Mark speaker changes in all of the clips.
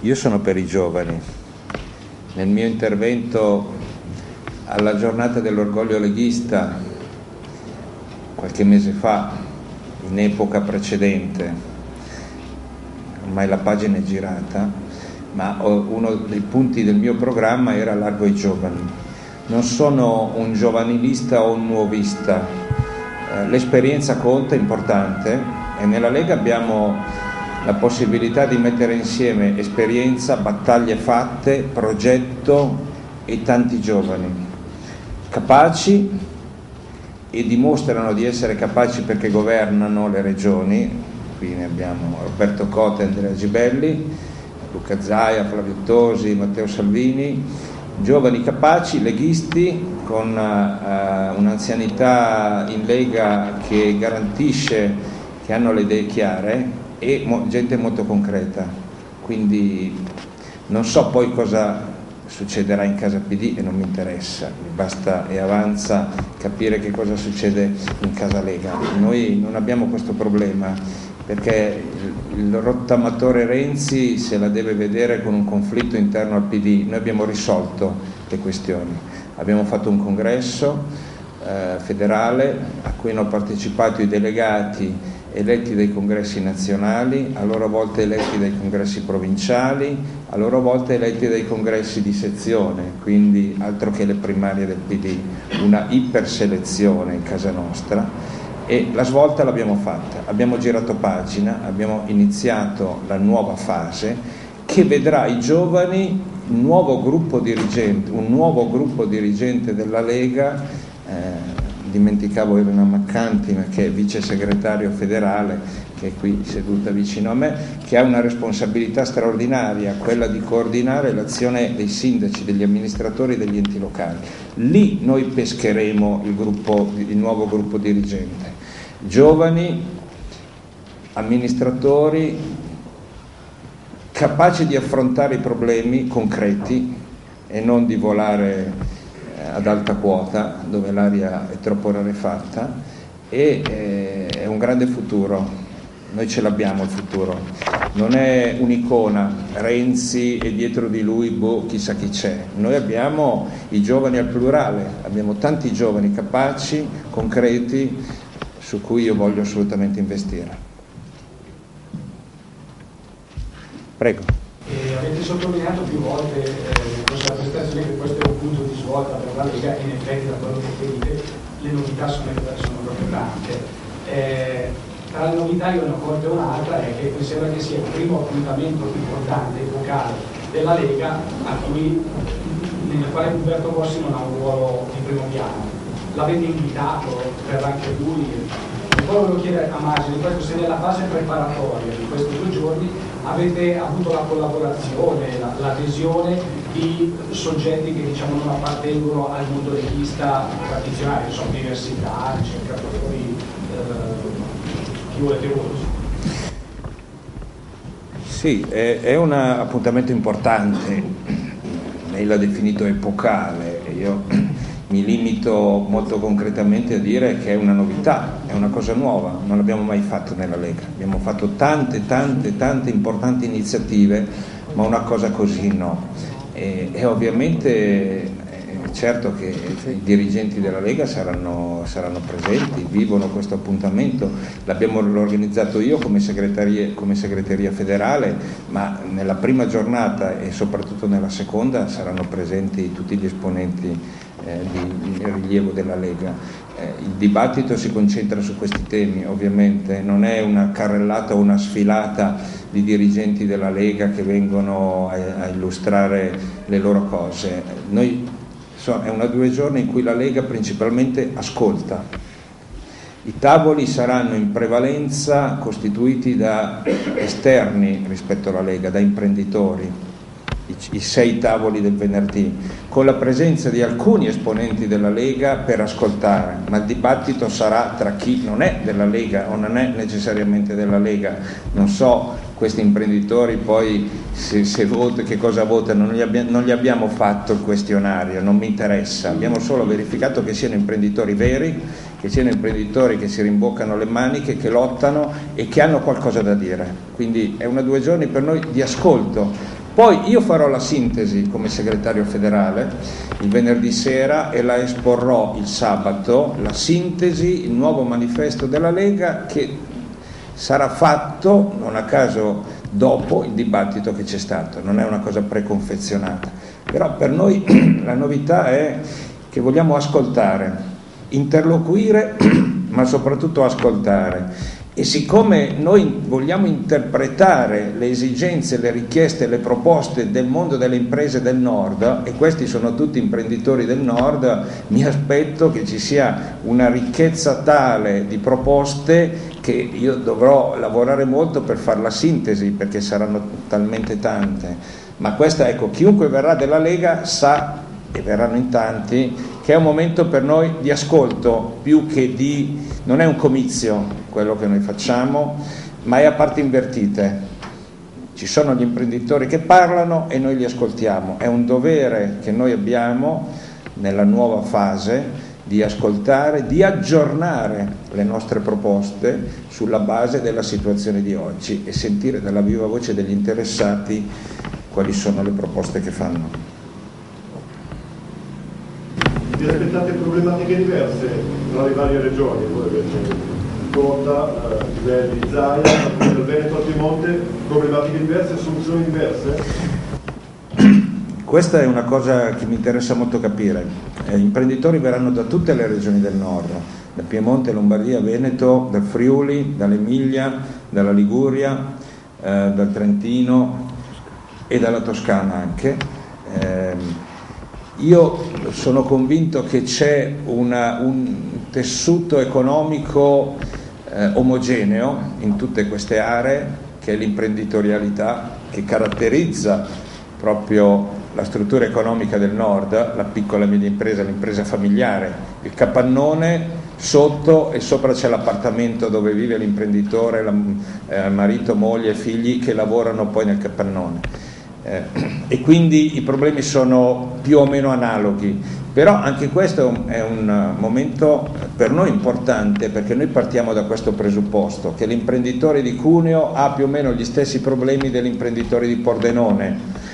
Speaker 1: Io sono per i giovani. Nel mio intervento alla giornata dell'orgoglio leghista, qualche mese fa, in epoca precedente, ormai la pagina è girata, ma uno dei punti del mio programma era largo ai giovani. Non sono un giovanilista o un nuovista, l'esperienza conta, è importante, e nella Lega abbiamo la possibilità di mettere insieme esperienza, battaglie fatte, progetto e tanti giovani capaci, e dimostrano di essere capaci perché governano le regioni. Qui ne abbiamo Roberto Cote e Andrea Gibelli, Luca Zaia, Flavio Tosi, Matteo Salvini, giovani capaci, leghisti, con un'anzianità in Lega che garantisce che hanno le idee chiare, e gente molto concreta. Quindi non so poi cosa succederà in casa PD, e non mi interessa, mi basta e avanza capire che cosa succede in casa Lega. Noi non abbiamo questo problema, perché il rottamatore Renzi se la deve vedere con un conflitto interno al PD. Noi abbiamo risolto le questioni, abbiamo fatto un congresso federale a cui hanno partecipato i delegati eletti dai congressi nazionali, a loro volta eletti dai congressi provinciali, a loro volta eletti dai congressi di sezione, quindi altro che le primarie del PD, una iperselezione in casa nostra, e la svolta l'abbiamo fatta, abbiamo girato pagina, abbiamo iniziato la nuova fase che vedrà i giovani, un nuovo gruppo dirigente della Lega. Dimenticavo Elena Maccanti, che è vice segretario federale, che è qui seduta vicino a me, che ha una responsabilità straordinaria, quella di coordinare l'azione dei sindaci, degli amministratori degli enti locali. Lì noi pescheremo il nuovo gruppo dirigente, giovani amministratori capaci di affrontare i problemi concreti e non di volare ad alta quota dove l'aria è troppo rarefatta, e è un grande futuro. Noi ce l'abbiamo il futuro, non è un'icona Renzi e dietro di lui chissà chi c'è. Noi abbiamo i giovani al plurale, abbiamo tanti giovani capaci, concreti, su cui io voglio assolutamente investire. Prego.
Speaker 2: Avete sottolineato più volte nella presentazione che questo è un punto di svolta per la Lega, e in effetti da quello che dite le novità sono proprio tante. Tra le novità io ne ho colte un'altra, è che mi sembra che sia il primo appuntamento importante, epocale della Lega, nel quale Umberto Bossi non ha un ruolo di primo piano. L'avete invitato, verrà anche lui. E poi volevo chiedere a margine di questo, se nella fase preparatoria di questi 2 giorni avete avuto la collaborazione, l'adesione di soggetti che non appartengono al mondo leghista tradizionale, insomma università, ricercatori, chi volete voi.
Speaker 1: Sì, è un appuntamento importante, lei l'ha definito epocale, e io mi limito molto concretamente a dire che è una novità, è una cosa nuova, non l'abbiamo mai fatto nella Lega. Abbiamo fatto tante importanti iniziative, ma una cosa così no. E ovviamente certo che i dirigenti della Lega saranno presenti, vivono questo appuntamento. L'ho organizzato io come segreteria federale, ma nella prima giornata e soprattutto nella seconda saranno presenti tutti gli esponenti di rilievo della Lega. Il dibattito si concentra su questi temi, ovviamente non è una carrellata o una sfilata di dirigenti della Lega che vengono a illustrare le loro cose. È 2 giorni in cui la Lega principalmente ascolta. I tavoli saranno in prevalenza costituiti da esterni rispetto alla Lega, da imprenditori, i 6 tavoli del venerdì, con la presenza di alcuni esponenti della Lega per ascoltare, ma il dibattito sarà tra chi non è della Lega o non è necessariamente della Lega. Non so questi imprenditori poi se votano, che cosa votano, non gli abbiamo fatto il questionario, non mi interessa, abbiamo solo verificato che siano imprenditori veri, che siano imprenditori che si rimboccano le maniche, che lottano e che hanno qualcosa da dire. Quindi è 2 giorni per noi di ascolto, Poi io farò la sintesi come segretario federale il venerdì sera e la esporrò il sabato, la sintesi, il nuovo manifesto della Lega, che sarà fatto non a caso dopo il dibattito che c'è stato, non è una cosa preconfezionata, però per noi la novità è che vogliamo ascoltare, interloquire, ma soprattutto ascoltare. E siccome noi vogliamo interpretare le esigenze, le richieste, le proposte del mondo delle imprese del Nord, e questi sono tutti imprenditori del Nord, mi aspetto che ci sia una ricchezza tale di proposte che io dovrò lavorare molto per fare la sintesi, perché saranno talmente tante. Ma questa, ecco, chiunque verrà della Lega sa, e verranno in tanti, che è un momento per noi di ascolto, più che di... non è un comizio quello che noi facciamo, ma è a parti invertite. Ci sono gli imprenditori che parlano e noi li ascoltiamo. È un dovere che noi abbiamo nella nuova fase di ascoltare, di aggiornare le nostre proposte sulla base della situazione di oggi e sentire dalla viva voce degli interessati quali sono le proposte che fanno.
Speaker 3: Vi aspettate problematiche diverse tra le varie regioni? Voi avete Conta, livelli, Zaia, del Veneto a Piemonte, problematiche diverse, soluzioni diverse?
Speaker 1: Questa è una cosa che mi interessa molto capire. Gli imprenditori verranno da tutte le regioni del nord, da Piemonte, Lombardia, Veneto, dal Friuli, dall'Emilia, dalla Liguria, dal Trentino e dalla Toscana anche. Io sono convinto che c'è un tessuto economico omogeneo in tutte queste aree, che è l'imprenditorialità, che caratterizza proprio la struttura economica del nord, la piccola e media impresa, l'impresa familiare, il capannone sotto e sopra c'è l'appartamento dove vive l'imprenditore, marito, moglie, figli che lavorano poi nel capannone. E quindi i problemi sono più o meno analoghi, però anche questo è un momento per noi importante, perché noi partiamo da questo presupposto, che l'imprenditore di Cuneo ha più o meno gli stessi problemi dell'imprenditore di Pordenone,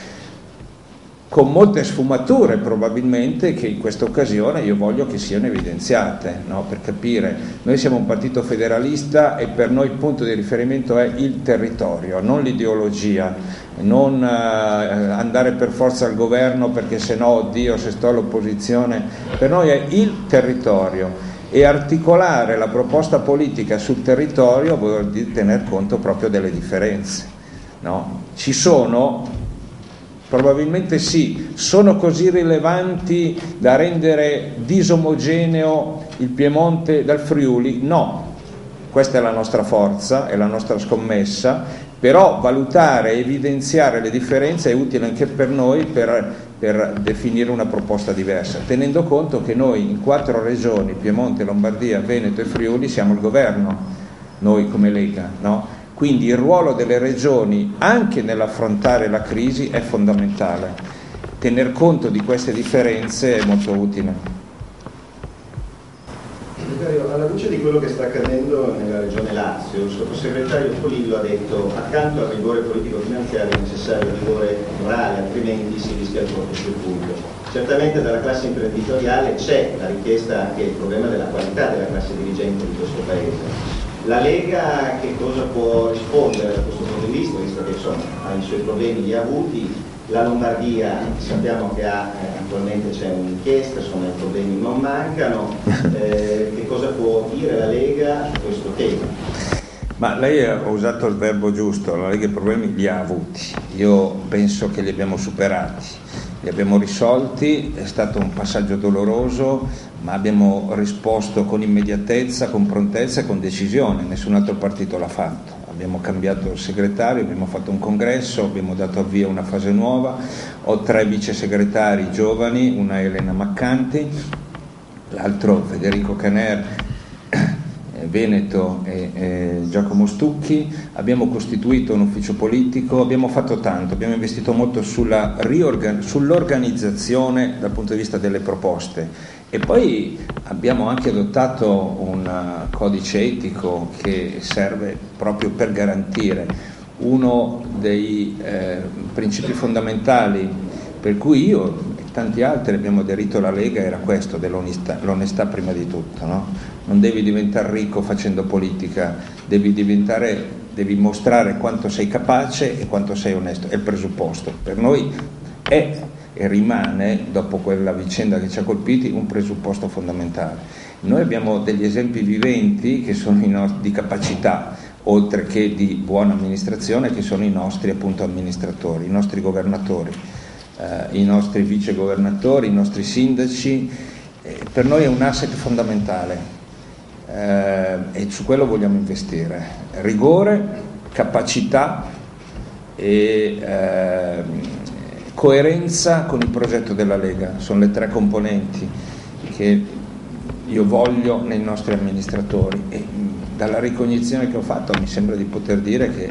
Speaker 1: con molte sfumature probabilmente che in questa occasione io voglio che siano evidenziate, no? Per capire, noi siamo un partito federalista e per noi il punto di riferimento è il territorio, non l'ideologia, non andare per forza al governo perché se no, oddio, se sto all'opposizione, per noi è il territorio, e articolare la proposta politica sul territorio vuol dire tener conto proprio delle differenze, no? Ci sono... Probabilmente sì, sono così rilevanti da rendere disomogeneo il Piemonte dal Friuli? No, questa è la nostra forza, è la nostra scommessa, però valutare e evidenziare le differenze è utile anche per noi per definire una proposta diversa, tenendo conto che noi in 4 regioni, Piemonte, Lombardia, Veneto e Friuli, siamo il governo, noi come Lega, no? Quindi il ruolo delle regioni anche nell'affrontare la crisi è fondamentale. Tener conto di queste differenze è molto utile.
Speaker 4: Segretario, alla luce di quello che sta accadendo nella regione Lazio, il sottosegretario Polillo ha detto: accanto al rigore politico-finanziario è necessario il rigore morale, altrimenti si rischia il cortocircuito. Certamente dalla classe imprenditoriale c'è la richiesta anche il problema della qualità della classe dirigente di questo Paese. La Lega che cosa può rispondere da questo punto di vista, visto che insomma ha i suoi problemi li ha avuti? La Lombardia sappiamo che attualmente c'è un'inchiesta, insomma i problemi non mancano, che cosa può dire la Lega su questo tema?
Speaker 1: Ma lei ha usato il verbo giusto, la Lega i problemi li ha avuti, io penso che li abbiamo superati, li abbiamo risolti, è stato un passaggio doloroso, ma abbiamo risposto con immediatezza, con prontezza e con decisione, nessun altro partito l'ha fatto. Abbiamo cambiato il segretario, abbiamo fatto un congresso, abbiamo dato avvio a una fase nuova, ho 3 vice segretari giovani, una Elena Maccanti, l'altro Federico Caner, Veneto e Giacomo Stucchi, abbiamo costituito un ufficio politico, abbiamo fatto tanto, abbiamo investito molto sull'organizzazione dal punto di vista delle proposte, e poi abbiamo anche adottato un codice etico che serve proprio per garantire uno dei principi fondamentali per cui io e tanti altri abbiamo aderito alla Lega era questo, l'onestà prima di tutto, no? Non devi diventare ricco facendo politica, devi mostrare quanto sei capace e quanto sei onesto, è il presupposto. Per noi è e rimane, dopo quella vicenda che ci ha colpiti, un presupposto fondamentale. Noi abbiamo degli esempi viventi che sono di capacità, oltre che di buona amministrazione, che sono i nostri appunto amministratori, i nostri governatori, i nostri vicegovernatori, i nostri sindaci. Per noi è un asset fondamentale e su quello vogliamo investire. Rigore, capacità e coerenza con il progetto della Lega sono le tre componenti che io voglio nei nostri amministratori, e dalla ricognizione che ho fatto mi sembra di poter dire che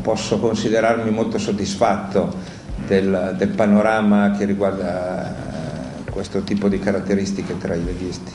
Speaker 1: posso considerarmi molto soddisfatto del panorama che riguarda questo tipo di caratteristiche tra i leghisti.